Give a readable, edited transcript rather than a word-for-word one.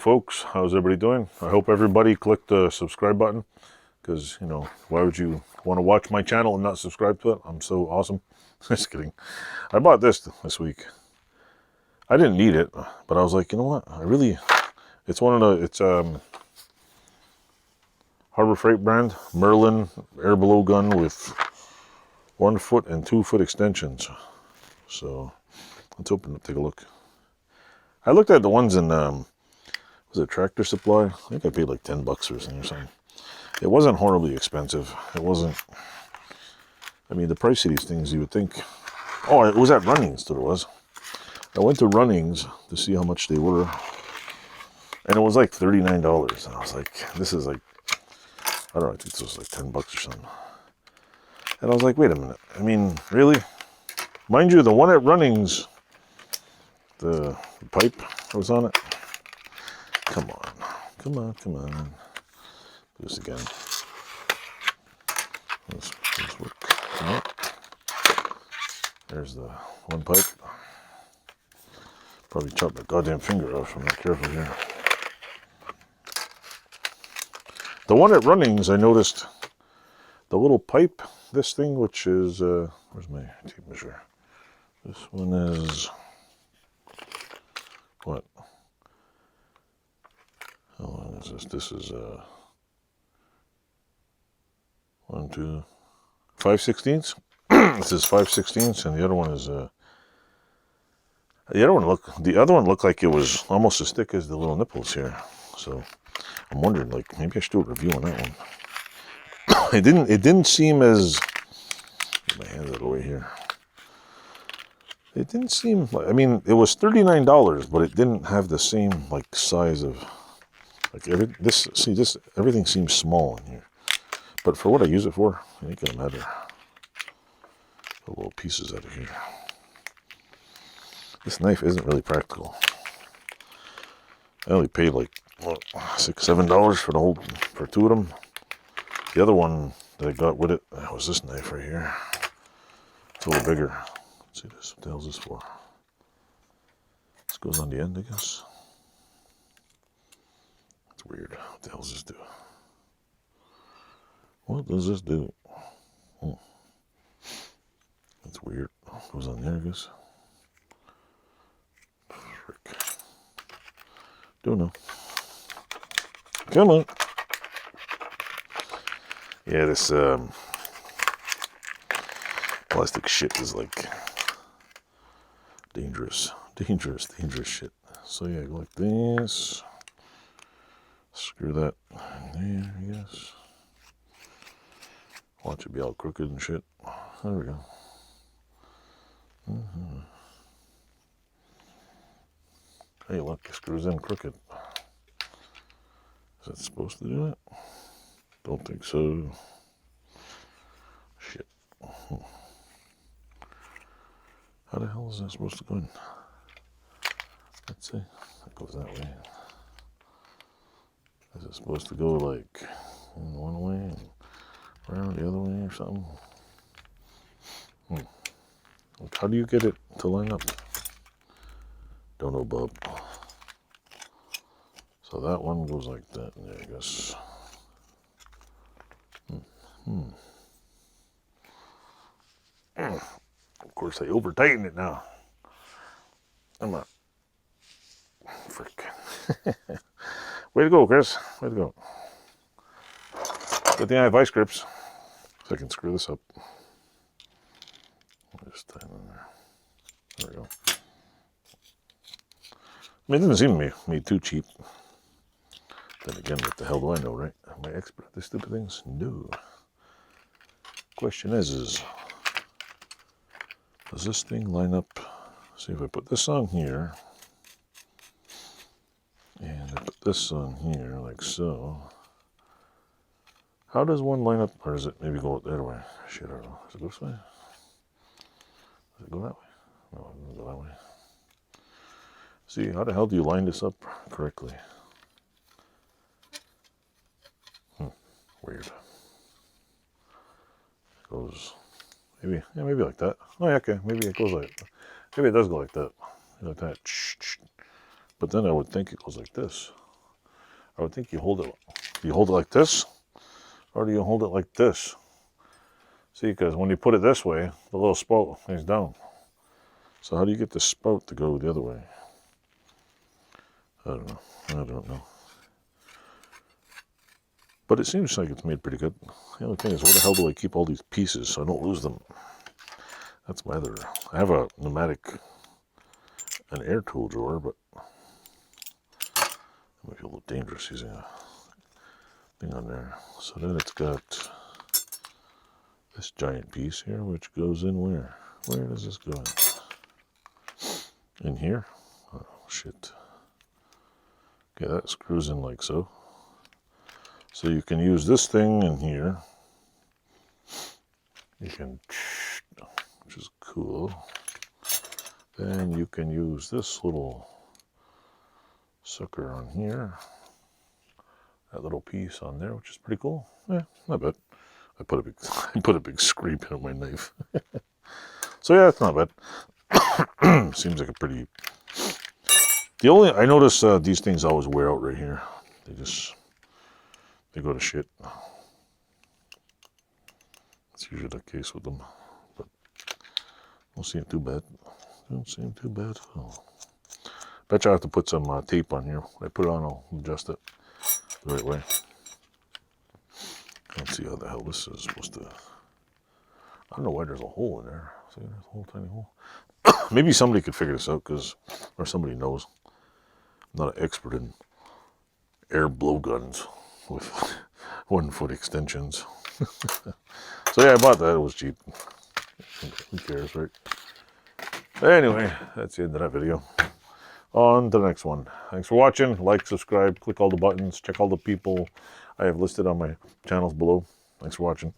folks, how's everybody doing? I hope everybody clicked the subscribe button, because you know, why would you want to watch my channel and not subscribe to it? I'm so awesome. Just kidding. I bought this week. I didn't need it, but I was like, you know what, it's one of the, it's Harbor Freight brand Merlin air blow gun with 1 foot and 2 foot extensions. So let's open it, take a look. I looked at the ones in was it Tractor Supply? I think I paid like $10 or something. It wasn't horribly expensive. It wasn't, I mean, the price of these things, you would think. Oh, it was at Runnings that it was. I went to Runnings to see how much they were, and it was like $39. And I was like, this is like, I don't know, I think this was like $10 or something. And I was like, wait a minute. I mean, really? Mind you, the one at Runnings, the pipe that was on it. Come on. Come on, come on. Do this again. Let's work. Oh. There's the one pipe. Probably chopped my goddamn finger off if I'm not careful here. The one at Runnings, I noticed the little pipe, this thing, which is, where's my tape measure? This one is, what? How long is this? This is, 1, 2, 5/16. This is 5/16, and the other one is, the other one looked like it was almost as thick as the little nipples here. So I'm wondering, like, maybe I should do a review on that one. It didn't seem as, get my hands out of the way here. It didn't seem like, I mean, it was $39, but it didn't have the same like size of, like everything seems small in here. But for what I use it for, it ain't gonna matter. The little pieces out of here. This knife isn't really practical. I only paid like, what, $6, $7 for 2 of them. The other one that I got with it, that was this knife right here. It's a little bigger. Let's see this. What the hell is this for? This goes on the end, I guess. It's weird. What the hell does this do? What does this do? Oh. That's weird. Goes on there, I guess. Frick. Don't know. Come on. Yeah, this plastic shit is like dangerous shit. So yeah, go like this. Screw that in there, I guess. Watch it be all crooked and shit. There we go. Hey, look, it screws in crooked. Is that supposed to do it? Don't think so. Shit. How the hell is that supposed to go in? Let's see. It goes that way. Is it supposed to go like in one way and around the other way or something? Like, how do you get it to line up? Don't know, bub. So that one goes like that, yeah, I guess. Of course, I over tighten it now. I'm not. Frick. Way to go, Chris. Way to go. Good thing I have vice grips, so I can screw this up. Just tie it in there. There we go. I mean, it didn't seem to me too cheap. Then again, what the hell do I know, right? Am I expert at these stupid things? No. Question is does this thing line up? See, if I put this on here, and I put this on here, like so, how does one line up? Or does it maybe go the other way? Shit, I don't know. Does it go this way? Does it go that way? No, it doesn't go that way. See, how the hell do you line this up correctly? Weird. It goes, maybe like that. Oh yeah, okay, maybe it goes like, maybe it does go like that. Like that. But then I would think it goes like this. I would think you hold it. Do you hold it like this? Or do you hold it like this? See, because when you put it this way, the little spout is down. So how do you get the spout to go the other way? I don't know. I don't know. But it seems like it's made pretty good. The only thing is, where the hell do I keep all these pieces so I don't lose them? That's my other... I have a pneumatic, an air tool drawer, but it might be a little dangerous using a thing on there. So then it's got this giant piece here, which goes in where? Where does this go in? In here? Oh, shit. Okay, that screws in like so. So you can use this thing in here. You can, which is cool. Then you can use this little sucker on here. That little piece on there, which is pretty cool. Yeah, not bad. I put a big scrape in my knife. So yeah, it's not bad. Seems like a pretty... I notice these things always wear out right here. They go to shit. It's usually the case with them, but don't seem too bad. Don't seem too bad. Oh. Bet you I have to put some tape on here. When I put it on, I'll adjust it the right way. Let's see how the hell this is supposed to... I don't know why there's a hole in there. See, there's a whole tiny hole. Maybe somebody could figure this out, or somebody knows. I'm not an expert in air blowguns with 1 foot extensions. So yeah, I bought that. It was cheap. Who cares, right? Anyway, that's the end of that video. On to the next one. Thanks for watching. Like, subscribe, click all the buttons, check all the people I have listed on my channels below. Thanks for watching.